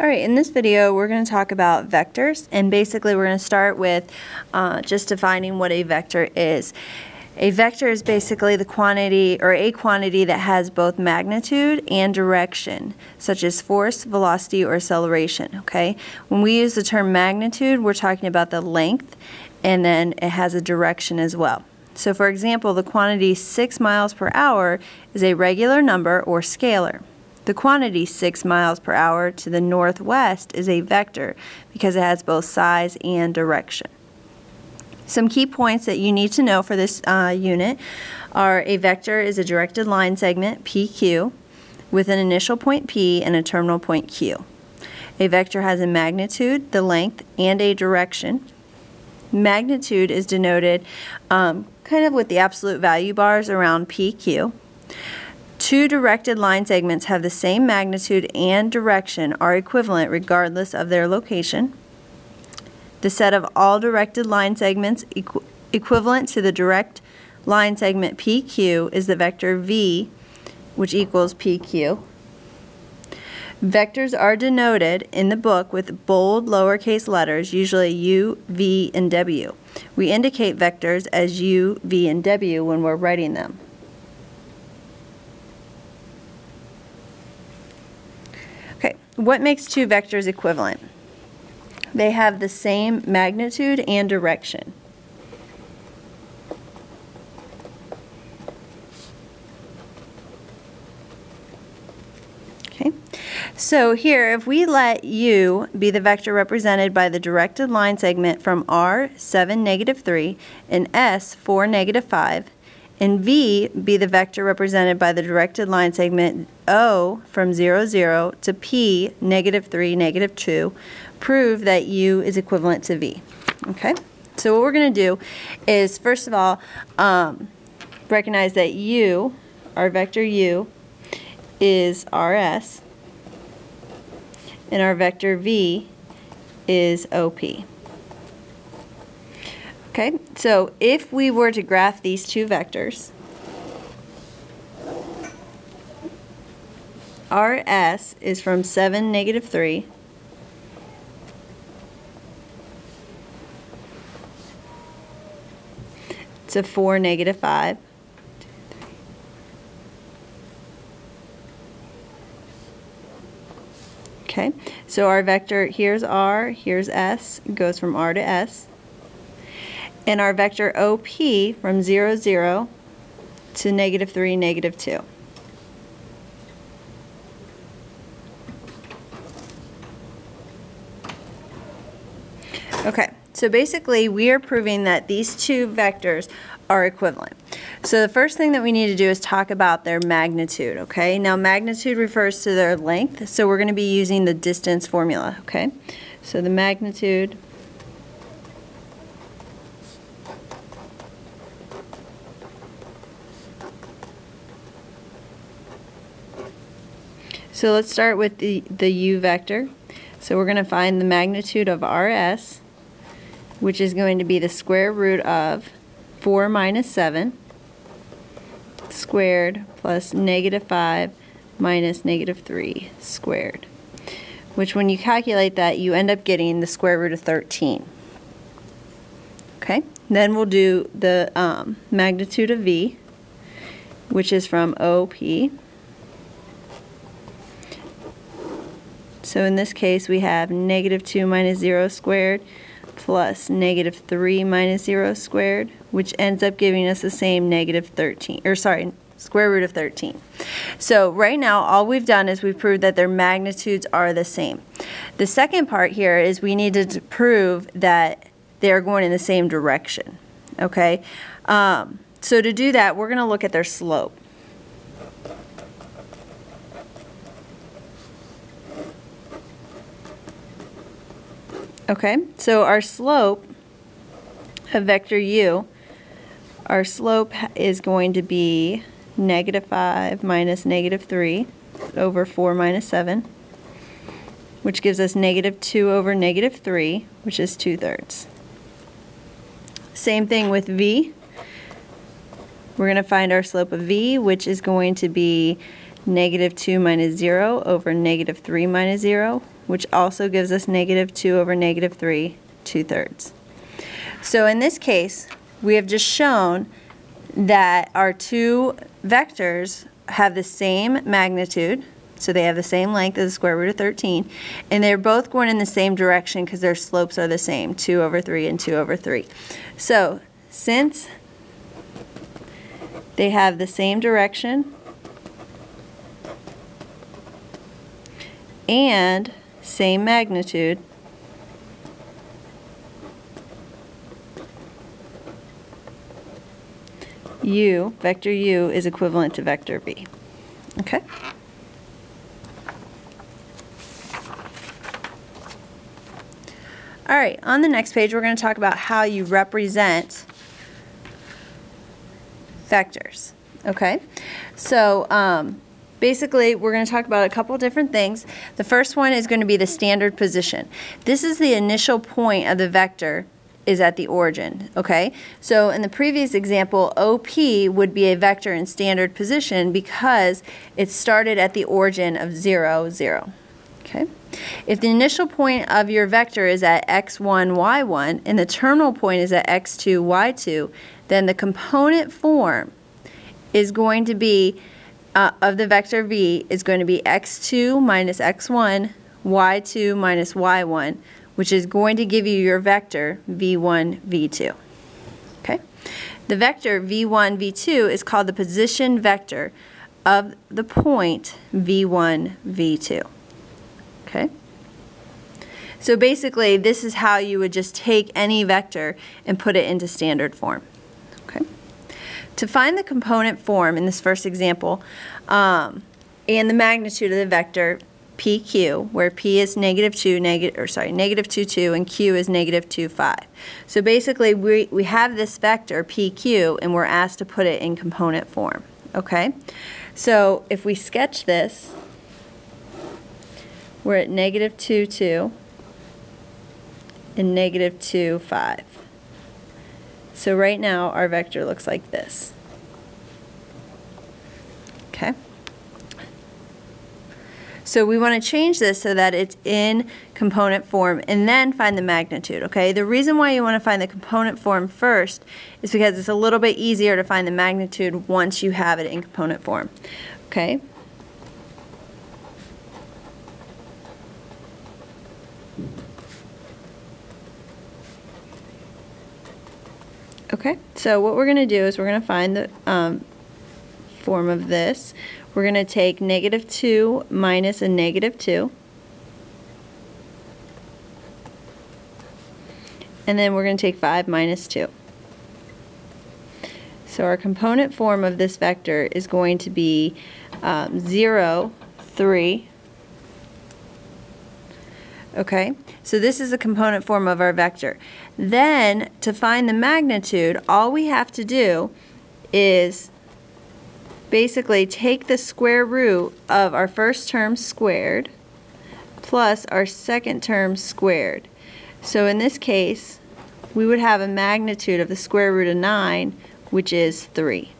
Alright, in this video we're going to talk about vectors, and basically we're going to start with just defining what a vector is. A vector is basically the quantity or a quantity that has both magnitude and direction, such as force, velocity, or acceleration. Okay? When we use the term magnitude, we're talking about the length, and then it has a direction as well. So for example, the quantity 6 miles per hour is a regular number or scalar. The quantity 6 miles per hour to the northwest is a vector because it has both size and direction. Some key points that you need to know for this unit are a vector is a directed line segment, PQ, with an initial point P and a terminal point Q. A vector has a magnitude, the length, and a direction. Magnitude is denoted kind of with the absolute value bars around PQ. Two directed line segments have the same magnitude and direction are equivalent regardless of their location. The set of all directed line segments equivalent to the direct line segment PQ is the vector V, which equals PQ. Vectors are denoted in the book with bold lowercase letters, usually U, V, and W. We indicate vectors as U, V, and W when we're writing them. Okay, what makes two vectors equivalent? They have the same magnitude and direction. Okay, so here if we let U be the vector represented by the directed line segment from R, 7, -3, and S, 4, -5, and V be the vector represented by the directed line segment O from 0, 0 to P, -3, -2, prove that U is equivalent to V. Okay, so what we're going to do is first of all recognize that U, our vector U, is RS, and our vector V is OP. Okay, so if we were to graph these two vectors, RS is from 7, -3 to 4, -5. Okay, so our vector, here's R, here's S, goes from R to S. And our vector OP from 0, 0 to -3, -2. Okay, so basically we are proving that these two vectors are equivalent. So the first thing that we need to do is talk about their magnitude, okay? Now magnitude refers to their length, so we're going to be using the distance formula, okay? So the magnitude So let's start with the U vector. So we're going to find the magnitude of RS, which is going to be the square root of 4 minus 7 squared plus -5 minus -3 squared, which when you calculate that, you end up getting the square root of 13. Okay, then we'll do the magnitude of V, which is from OP. So in this case, we have -2 minus 0 squared plus -3 minus 0 squared, which ends up giving us the same -13, or sorry, square root of 13. So right now, all we've done is we've proved that their magnitudes are the same. The second part here is we need to prove that they are going in the same direction. Okay, so to do that, we're going to look at their slope. Okay, so our slope of vector U, our slope is going to be -5 minus -3 over 4 minus 7, which gives us -2 over -3, which is 2/3. Same thing with V. We're going to find our slope of V, which is going to be negative 2 minus 0 over negative 3 minus 0, which also gives us negative 2 over negative 3, 2/3. So in this case, we have just shown that our two vectors have the same magnitude, so they have the same length as the square root of 13, and they're both going in the same direction because their slopes are the same, 2 over 3 and 2 over 3. So since they have the same direction and same magnitude, vector u is equivalent to vector v. Okay? All right, on the next page, we're going to talk about how you represent vectors. Okay? So, basically, we're going to talk about a couple different things. The first one is going to be the standard position. This is the initial point of the vector is at the origin, okay? So in the previous example, OP would be a vector in standard position because it started at the origin of 0, 0, okay? If the initial point of your vector is at x1, y1, and the terminal point is at x2, y2, then the component form is going to be, of the vector v, is going to be x2 minus x1, y2 minus y1, which is going to give you your vector v1, v2. Okay? The vector v1, v2 is called the position vector of the point v1, v2. Okay? So basically, this is how you would just take any vector and put it into standard form. Okay? To find the component form in this first example, and the magnitude of the vector PQ, where P is negative 2, negative 2, 2, and Q is negative 2, 5. So basically, we have this vector PQ, and we're asked to put it in component form. Okay? So if we sketch this, we're at negative 2, 2, and negative 2, 5. So right now, our vector looks like this. Okay? So we want to change this so that it's in component form and then find the magnitude, okay? The reason why you want to find the component form first is because it's a little bit easier to find the magnitude once you have it in component form, okay? Okay, so what we're going to do is we're going to find the form of this. We're going to take negative 2 minus a negative 2. And then we're going to take 5 minus 2. So our component form of this vector is going to be 0, 3. Okay, so this is the component form of our vector. Then, to find the magnitude, all we have to do is basically take the square root of our first term squared plus our second term squared. So in this case, we would have a magnitude of the square root of 9, which is 3.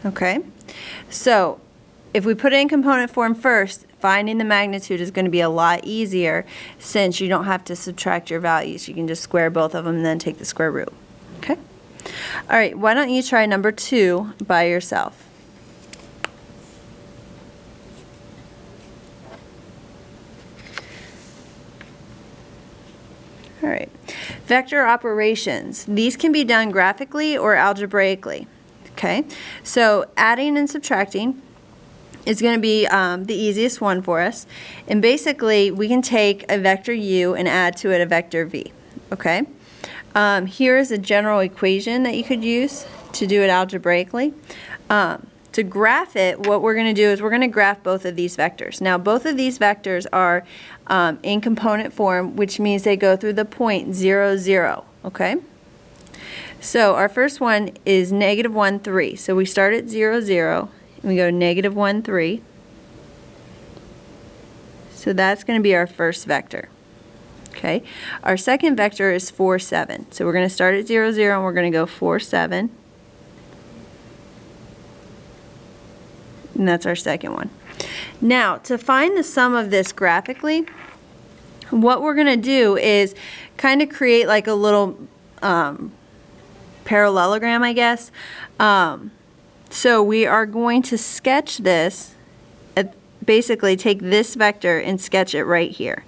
Okay? So if we put it in component form first, finding the magnitude is going to be a lot easier since you don't have to subtract your values. You can just square both of them and then take the square root. Okay? All right, why don't you try number 2 by yourself? All right, vector operations. These can be done graphically or algebraically. Okay, so adding and subtracting is going to be the easiest one for us. And basically, we can take a vector u and add to it a vector v. Okay? Here is a general equation that you could use to do it algebraically. To graph it, what we're going to do is we're going to graph both of these vectors. Now, both of these vectors are in component form, which means they go through the point 0, 0. Okay? So our first one is negative 1, 3. So we start at 0, 0, and we go negative 1, 3. So that's going to be our first vector. Okay. Our second vector is 4, 7. So we're going to start at 0, 0, and we're going to go 4, 7. and that's our second one. Now, to find the sum of this graphically, what we're going to do is kind of create like a little parallelogram, I guess. So we are going to sketch this, basically take this vector and sketch it right here.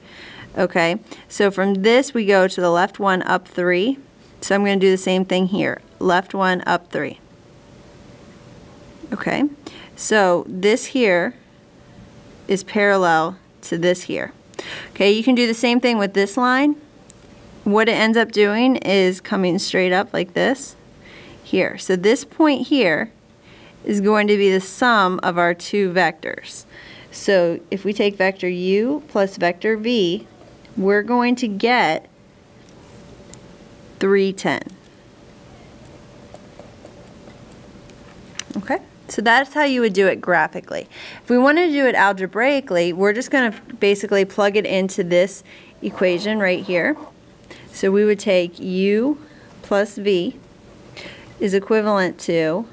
Okay, so from this we go to the left one up 3. So I'm going to do the same thing here. Left one up 3. Okay, so this here is parallel to this here. Okay, you can do the same thing with this line. What it ends up doing is coming straight up like this here. So this point here is going to be the sum of our two vectors. So if we take vector u plus vector v, we're going to get 310. Okay, so that's how you would do it graphically. If we want to do it algebraically, we're just going to basically plug it into this equation right here. So we would take u plus v is equivalent to,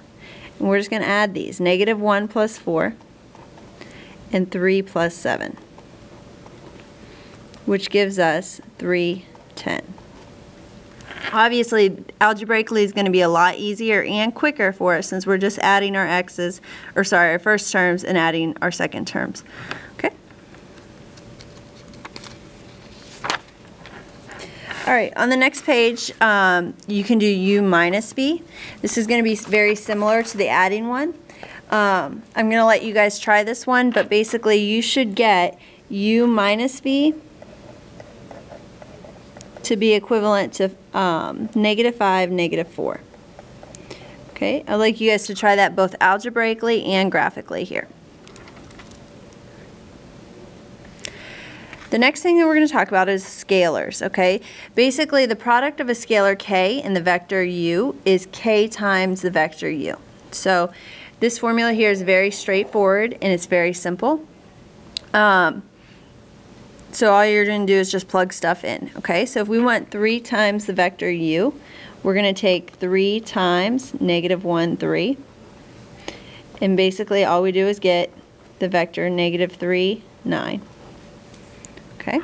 and we're just going to add these, -1 plus 4 and 3 plus 7, which gives us 310. Obviously, algebraically is going to be a lot easier and quicker for us since we're just adding our x's, or sorry, our first terms and adding our second terms. Okay. All right, on the next page, you can do u minus v. This is going to be very similar to the adding one. I'm going to let you guys try this one, but basically you should get u minus v to be equivalent to -5, -4. Okay, I'd like you guys to try that both algebraically and graphically here. The next thing that we're going to talk about is scalars, okay? Basically, the product of a scalar k and the vector u is k times the vector u. So this formula here is very straightforward and it's very simple. So all you're going to do is just plug stuff in, okay? So if we want 3 times the vector u, we're going to take 3 times -1, 3. And basically all we do is get the vector -3, 9. Okay?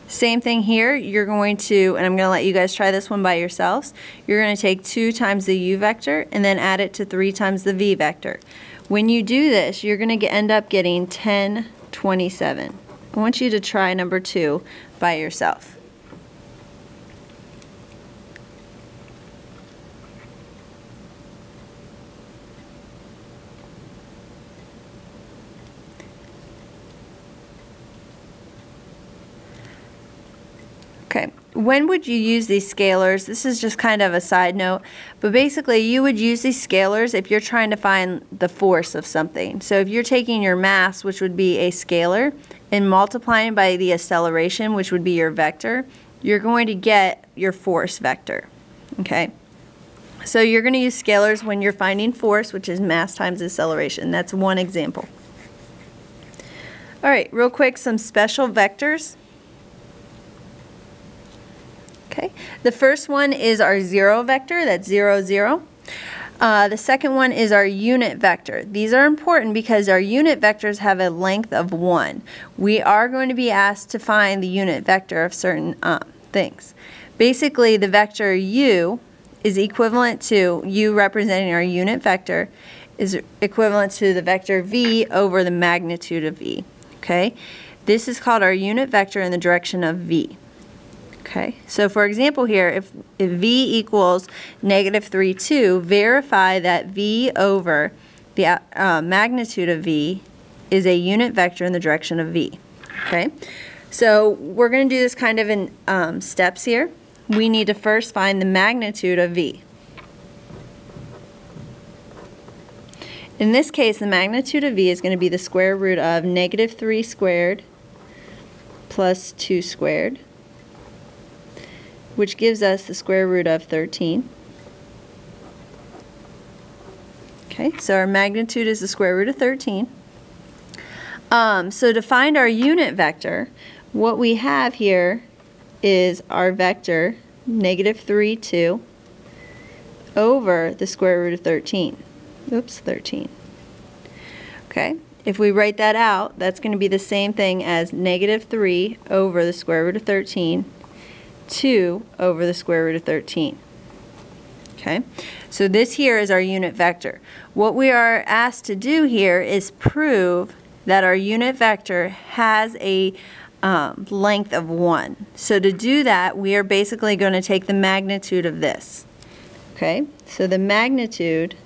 Same thing here, you're going to, and I'm going to let you guys try this one by yourselves, you're going to take 2 times the u vector and then add it to 3 times the v vector. When you do this, you're going to end up getting 1027. I want you to try number 2 by yourself. Okay, when would you use these scalars? This is just kind of a side note, but basically you would use these scalars if you're trying to find the force of something. So if you're taking your mass, which would be a scalar, and multiplying by the acceleration, which would be your vector, you're going to get your force vector. Okay, so you're going to use scalars when you're finding force, which is mass times acceleration. That's one example. All right, real quick, some special vectors. Okay, the first one is our 0 vector, that's 0, 0. The second one is our unit vector. These are important because our unit vectors have a length of 1. We are going to be asked to find the unit vector of certain things. Basically, the vector u is equivalent to, u representing our unit vector, is equivalent to the vector v over the magnitude of v. Okay, this is called our unit vector in the direction of v. Okay, so for example here, if v equals -3, 2, verify that v over the magnitude of v is a unit vector in the direction of v. Okay, so we're going to do this kind of in steps here. We need to first find the magnitude of v. In this case, the magnitude of v is going to be the square root of -3 squared plus 2 squared, which gives us the square root of 13. Okay, so our magnitude is the square root of 13. So to find our unit vector, what we have here is our vector -3, 2 over the square root of 13. Oops, 13. Okay, if we write that out, that's going to be the same thing as negative 3 over the square root of 13, 2 over the square root of 13. Okay, so this here is our unit vector. What we are asked to do here is prove that our unit vector has a length of 1. So to do that, we are basically going to take the magnitude of this. Okay, so the magnitude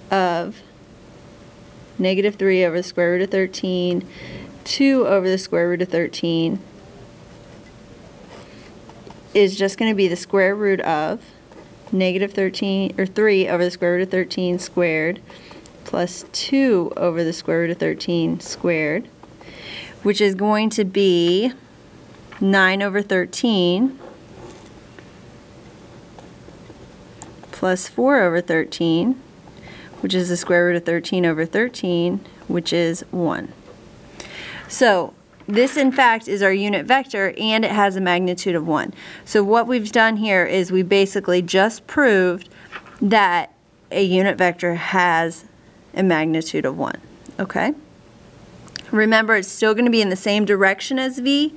of negative 3 over the square root of 13, 2 over the square root of 13 is just going to be the square root of negative 13 or 3 over the square root of 13 squared plus 2 over the square root of 13 squared, which is going to be 9 over 13 plus 4 over 13, which is the square root of 13 over 13, which is 1. So this, in fact, is our unit vector, and it has a magnitude of 1. So what we've done here is we basically just proved that a unit vector has a magnitude of 1. Okay? Remember, it's still going to be in the same direction as V,